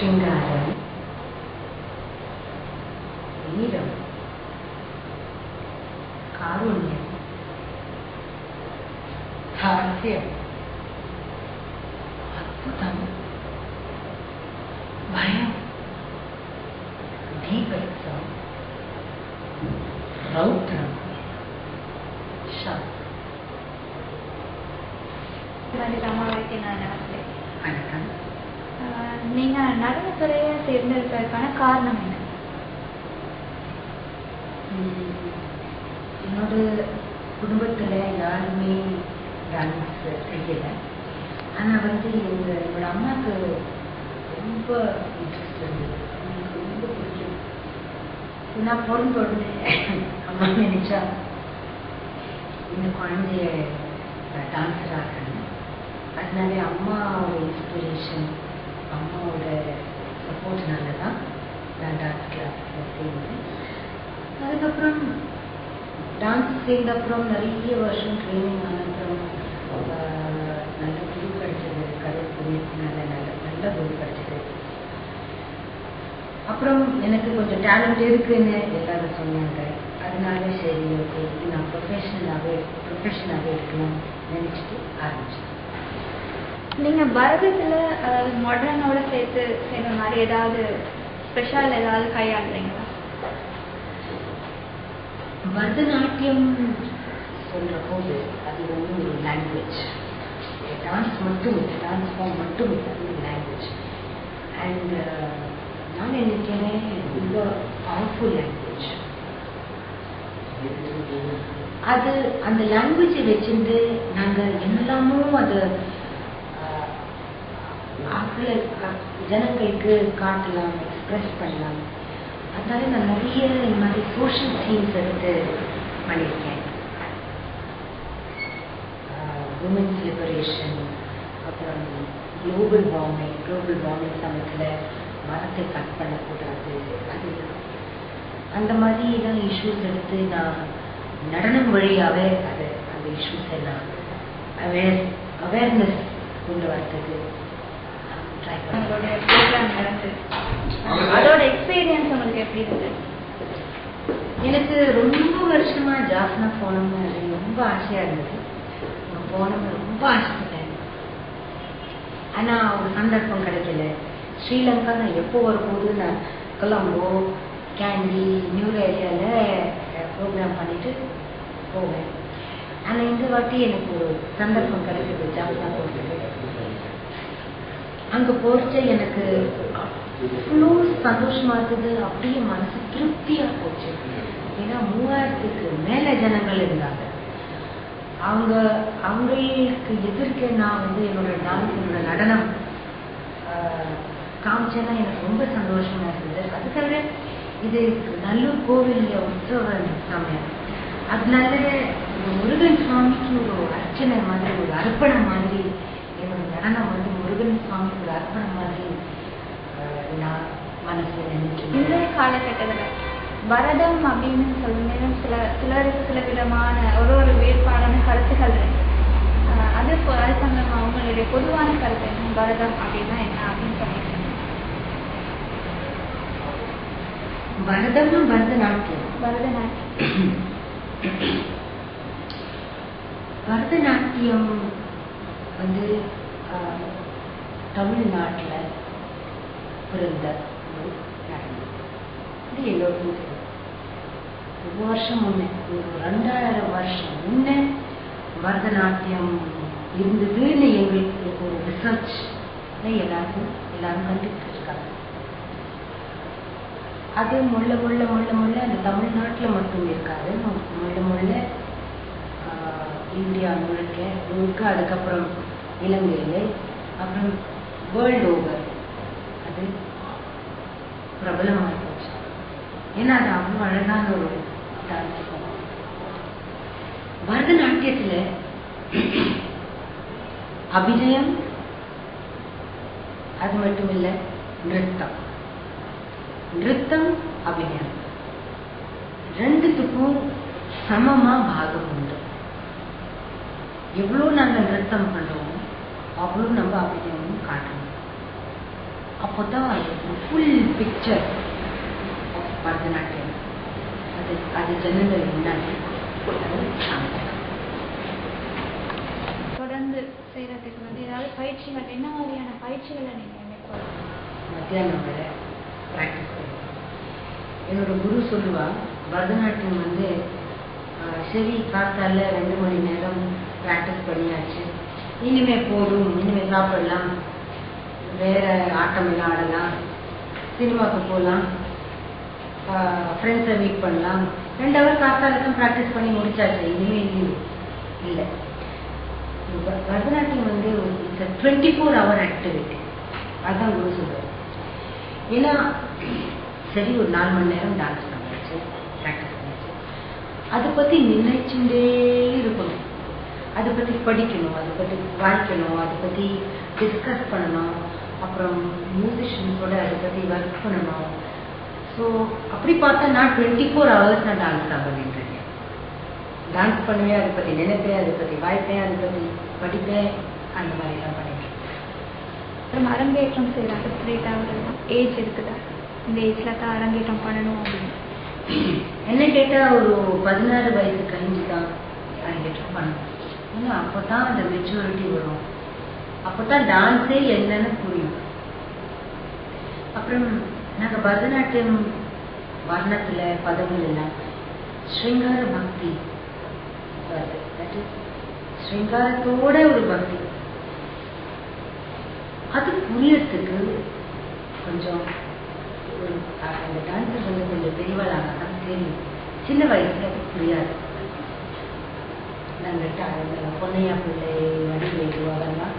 शृंगारम, वीरम, कारुण्यम, हास्यम, अद्भुतम, भयम, भीभत्सम, रौद्रम, शांत. வணக்கம். நீங்க நடனத்துறையை தேர்ந்தெடுப்பதற்கான காரணம் என்ன? என்னோட குடும்பத்தில் யாருமே டான்ஸ் செய்யலை. ஆனால் என்னோட அம்மாவுக்கு ரொம்ப இன்ட்ரெஸ்ட் இருந்தது. எனக்கு ரொம்ப பிடிக்கும். நான் பிறந்த உடனே அம்மா நினைச்சா இந்த குழந்தைய டான்ஸர் ஆகணும். அதனால அம்மாவோட இன்ஸ்பிரேஷன், அம்மாவோட சப்போர்ட்னால தான் நான் டான்ஸ் கிளாஸில் சேர்ந்தேன். அதுக்கப்புறம் டான்ஸ் சேர்ந்த அப்புறம் நிறைய வருஷம் ட்ரைனிங் ஆனப்புறம் நல்ல குரு கிடைச்சது. கடவுள் நல்ல குரு கிடைச்சது. அப்புறம் எனக்கு கொஞ்சம் டேலண்ட் இருக்குன்னு எல்லாரும் சொன்னாங்க. அதனால சரி, ஓகே, நான் ப்ரொஃபஷனலாகவே இருக்கணும் நினச்சிட்டு ஆரம்பிச்சேன். நீங்கள் பரதத்தில் மாடர்னோட சேர்த்து செய்கிற மாதிரி ஏதாவது ஸ்பெஷல் ஏதாவது கையாளுறீங்களா? பரதநாட்டியம் சொல்கிற போது அது ஒரு லாங்குவேஜ். டான்ஸ் மட்டும் இல்லை, டான்ஸ் ஃபார்ம் மட்டும் இல்லை, அது ஒரு லாங்குவேஜ். அண்ட் நான் நினைக்கிறேன் ரொம்ப பவர்ஃபுல் லாங்குவேஜ் அது. அந்த லாங்குவேஜை வச்சுட்டு நாங்கள் என்னெல்லாமோ அது ஜனங்களுக்கு காட்டலாம், எக்ஸ்பிரஸ் பண்ணலாம். அதனால நான் நிறைய இந்த மாதிரி சோஷியல் தீம்ஸ் எடுத்து பண்ணியிருக்கேன். உமன்ஸ் லிபரேஷன், அப்புறம் குளோபல் வார்மிங் சமயத்தில் மரத்தை கட் பண்ணக்கூடாது, அது அந்த மாதிரிலாம் இஷ்யூஸ் எடுத்து நான் நடனம் வழியாகவே அந்த இஷ்யூஸை நான் அவேர்னஸ் கொண்டு வரதுக்கு ட்ரை பண்ணேன். அதோட எக்ஸ்பீரியன்ஸ் உங்களுக்கு எப்படி இருக்கு? எனக்கு ரொம்ப வருஷமா ஜாஃப்னா போனோம்னு ரொம்ப ஆசையா இருந்தது. போனோம்னு ரொம்ப ஆசைப்பட்டேன். ஆனா ஒரு சந்தர்ப்பம் கிடைக்கல. ஸ்ரீலங்கா நான் எப்போ வரும்போது நான் கொலம்போ, கேண்டி, நியூர் ஏரியால ப்ரோக்ராம் பண்ணிட்டு போவேன். ஆனா இந்த வாட்டி எனக்கு ஒரு சந்தர்ப்பம் கிடைச்சது ஜாஃப்னா போகிறதுக்கு. அங்க போச்சு எனக்கு அவ்வளோ சந்தோஷமா இருந்தது. அப்படியே மனசு திருப்தியா போச்சு. ஏன்னா 3000க்கு மேல ஜனங்கள் இருந்தாங்க. அவங்களுக்கு எதிர்க்க நான் என்னோட டான்ஸ், என்னோட நடனம் காமிச்சேன்னா எனக்கு ரொம்ப சந்தோஷமா இருந்தது. அது தவிர இது நல்லூர் கோவில்ல உற்சவ சமயம். அதனால முருகன் சுவாமிக்கு ஒரு அர்ச்சனை மாதிரி, ஒரு அர்ப்பணம் மாதிரி என்னோட நடனம் முருகன் சுவாமிக்கு ஒரு அர்ப்பணம் மாதிரி நான் மனசுல நினைக்கிறேன். இன்றைய காலகட்டத்தில் பரதம் அப்படின்னு சொல்லும் நேரம் சிலருக்கு சில விதமான ஒரு வேறுபாடான கருத்துக்கள் இருக்கு. அது சம்பந்தமா அவங்களுடைய பொதுவான கருத்து என்ன? பரதம் அப்படின்னா என்ன அப்படின்னு சொல்லிட்டு பரதநாட்டியம் தமிழ்நாட்டில் பிறந்த ஒரு நடனம். இது எல்லோருக்கும் தெரியும். ரொம்ப வருஷம் முன்னே, ஒரு 2000 வருஷம் முன்னே பரதநாட்டியம் இருந்ததுன்னு எங்களுக்கு ஒரு ரிசர்ச் எல்லாரும் கண்டுபிடிச்சிருக்காங்க. அது முள்ள அந்த தமிழ்நாட்டில் மட்டும் இருக்காது, முள்ள இந்தியா முழுக்க, அதுக்கப்புறம் இலங்கையில, அப்புறம் வேர்ல்டு ஓவர் அது பிரபலமாக போச்சு. ஏன்னா அது அவ்வளோ அழகான ஒரு டான்ஸ். பரதநாட்டியத்தில் அபிநயம், அது மட்டும் இல்லை, நிருத்தம் அபிநயம் ரெண்டுத்துக்கும் சமமா பாகம் உண்டு. எவ்வளோ நாங்கள் நிறுத்தம் பண்ணுறோமோ அவ்வளோ நம்ம அபிநயமும் காட்டணும். அப்போ தான் ஃபுல் பிக்சர் ஆஃப் பரதநாட்டியம் அது ஜனங்கள் முன்னாடி தொடர்ந்து செய்யறதுக்கு ஏதாவது பயிற்சிகள், என்ன மாதிரியான பயிற்சிகளை நீங்க மேற்கொள்ள? மத்தியானம் வரை ப்ராக்டிஸ் பண்ணுவேன். என்னோட குரு சொல்லுவா, பரதநாட்டியம் சரி காத்தால 2 மணி நேரம் ப்ராக்டிஸ் பண்ணியாச்சு, இனிமே போதும், இனிமே சாப்பிடலாம், வேற ஆட்டம் எல்லாம் ஆடலாம், சினிமாவுக்கு போகலாம், ஃப்ரெண்ட்ஸை மீட் பண்ணலாம். 2 ஹவர் காத்தாலுக்கும் ப்ராக்டிஸ் பண்ணி முடிச்சாச்சு, இனிமே இல்லை. Bharatanatyam it's a 24 hour activity. அதுதான் குரு சொல்றாரு. ஏன்னா சரி ஒரு 4 மணி நேரம் டான்ஸ் பண்ணியாச்சு, ப்ராக்டிஸ் பண்ணியாச்சு, அதை பற்றி நினைச்சுட்டே இருக்கணும், அதை பற்றி படிக்கணும், அதை பற்றி வாய்க்கணும், அதை பற்றி டிஸ்கஸ் பண்ணணும், அப்புறம் மியூசிஷியன்ஸோட அதை பற்றி ஒர்க் பண்ணணும். ஸோ அப்படி பார்த்தா நான் 24 hours நான் டான்ஸ் தான் பண்ணிட்டு இருக்கேன். டான்ஸ் பண்ணுவேன், அதை பற்றி நினைப்பேன், அதை பற்றி வாய்ப்பேன், அதை பற்றி படிப்பேன், அந்த மாதிரிலாம் பண்ணிட்டு இருக்கேன். அப்புறம் அரங்கேற்றம் செய்யறாங்க, ஸ்ட்ரெயிட்டாக ஏஜ் இருக்குதா, இந்த ஏஜில் தான் அரங்கேற்றம் பண்ணணும் அப்படின்னு? என்ன கேட்டால் ஒரு 16 வயசு கழிஞ்சு தான் அரங்கேற்றம் பண்ணணும். ஏன்னா அப்போ தான் அந்த மெச்சூரிட்டி வரும், அப்போ தான் டான்ஸே என்னன்னு புரியும். அப்புறம் நாங்கள் பரதநாட்டியம் வர்ணத்தில் பதங்கள் எல்லாம் ஸ்ருங்கார பக்தி வருது, தட் இஸ் ஸ்ருங்காரத்தோட ஒரு பக்தி. அது புரியறதுக்கு கொஞ்சம் அந்த டான்ஸர் கொஞ்சம் பெரியவளாக தான் தெரியும். சின்ன வயசுல அது புரியாது. நாங்கள் பொன்னையா பிள்ளை, வடிவேலு அதெல்லாம்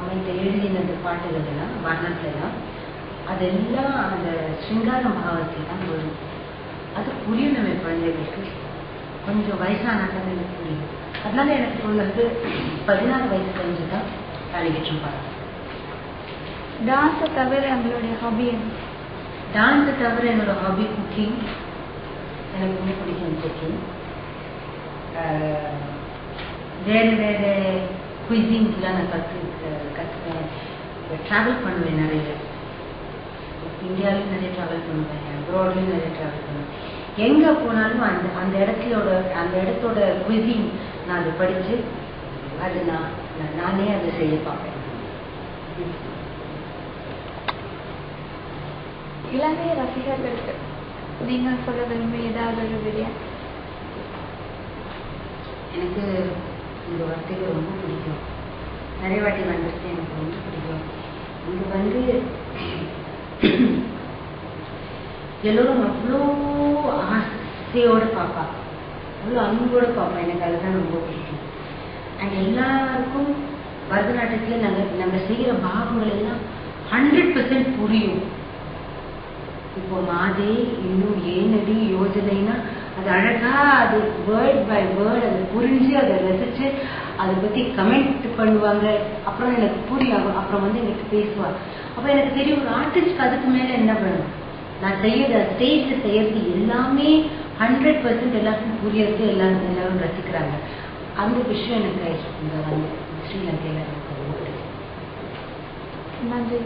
அமைத்த எழுதினது பாட்டுகள் எல்லாம் வர்ணத்துலாம் அதெல்லாம் அந்த ஸ்ருங்கார பாவத்தில் தான் வரும். அது புரியும் நம்ம குழந்தைகளுக்கு, கொஞ்சம் வயசானாதான் எனக்கு புரியும். அதனால எனக்கு சொன்னது 16 வயசு கழிஞ்சு தான் அரங்கேற்றம் பாருங்க. டான்ஸை தவிர நம்மளுடைய ஹாபி என்ன? டான்ஸை தவிர என்னோட ஹாபி குக்கிங். எனக்கு ரொம்ப பிடிக்கும் குக்கிங். வேறு வேறு குயிசின்ஸ்லாம் நான் கற்றுப்பேன். ட்ராவல் பண்ணுவேன் நிறைய, இந்தியாவிலையும் நிறைய ட்ராவல் பண்ணுவேன், அப்ராட்லையும் நிறைய ட்ராவல் பண்ணுவேன். எங்கே போனாலும் அந்த இடத்தோட குயிசின் நான் அதை படித்து அது நானே அதை செய்ய பார்ப்பேன். இளமைய ரசிகர்களுக்கு நீங்கள் சொல்ல விரும்பி ஏதாவது ஒரு பிரியாணி? எனக்கு இந்த வார்த்தைகள் ரொம்ப பிடிக்கும், நிறைய வாட்டி வந்திருக்கேன், எனக்கு ரொம்ப பிடிக்கும். இங்கே எல்லோரும் அவ்வளோ ஆசையோடு பார்ப்பா, அவ்வளோ அன்போடு பார்ப்பா, எனக்கு அதுதான் ரொம்ப பிடிக்கும். அண்ட் எல்லாருக்கும் பரதநாட்டியத்தில் நாங்கள் செய்கிற பாகங்கள் எல்லாம் 100% புரியும். இப்போ மாதே இன்னும் ஏனடி யோஜனைனா அது அழகா, அது வேர்ட் பை வேர்ட் அது புரிஞ்சு அதை ரசிச்சு அதை பற்றி கமெண்ட் பண்ணுவாங்க. அப்புறம் எனக்கு புரியும், அப்புறம் எனக்கு பேசுவாங்க. அப்போ எனக்கு தெரியும் ஒரு ஆர்டிஸ்ட்க்கு அதுக்கு மேலே என்ன வேணும். நான் செய்யற ஸ்டேஜில் செய்யறது எல்லாமே 100% எல்லாருக்கும் புரியறது, எல்லாரும் ரசிக்கிறாங்க. அந்த விஷயம் எனக்கு ஸ்ரீலங்கையில் எனக்கு ரொம்ப பிடிக்கும். நன்றி.